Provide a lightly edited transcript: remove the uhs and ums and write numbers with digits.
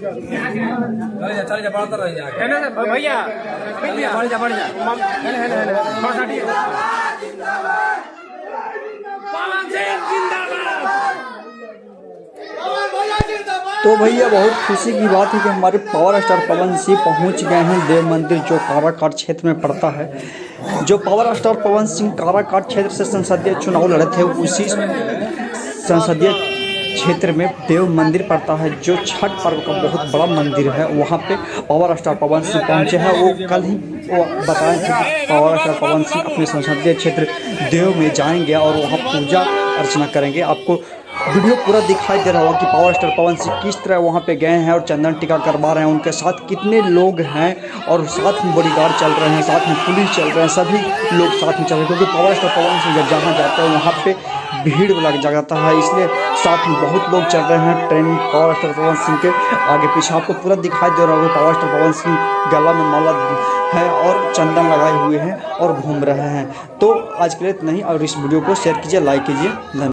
चल जा बढ़ता रह जा भैया बढ़ जा तो भैया बहुत खुशी की बात है कि हमारे पावर स्टार पवन सिंह पहुंच गए हैं देव मंदिर, जो काराकाट क्षेत्र में पड़ता है। जो पावर स्टार पवन सिंह काराकाट क्षेत्र से संसदीय चुनाव लड़े थे, उसी संसदीय क्षेत्र में देव मंदिर पड़ता है, जो छठ पर्व का बहुत बड़ा मंदिर है। वहाँ पे पावर स्टार पवन सिंह पहुँचे हैं। वो कल ही वो बताए थे कि पावर स्टार पवन सिंह अपने संसदीय क्षेत्र देव में जाएंगे और वहाँ पूजा अर्चना करेंगे। आपको वीडियो पूरा दिखाई दे रहा होगा कि पावर स्टार पवन सिंह किस तरह वहाँ पे गए हैं और चंदन टीका करवा रहे हैं। उनके साथ कितने लोग हैं और साथ में बॉडीगार्ड चल रहे हैं, साथ में पुलिस चल रहे हैं, सभी लोग साथ में चल रहे हैं, क्योंकि पावर स्टार पवन सिंह जब जहाँ जाते हैं वहाँ पे भीड़ लग जाता है, इसलिए साथ में बहुत लोग चल रहे हैं train power star Pawan Singh के आगे पीछे। आपको पूरा दिखाई दे रहा होगा पावर स्टार पवन सिंह गला में माला है और चंदन लगाए हुए हैं और घूम रहे हैं। तो आज के लिए इतना ही, और इस वीडियो को शेयर कीजिए, लाइक कीजिए। धन्यवाद।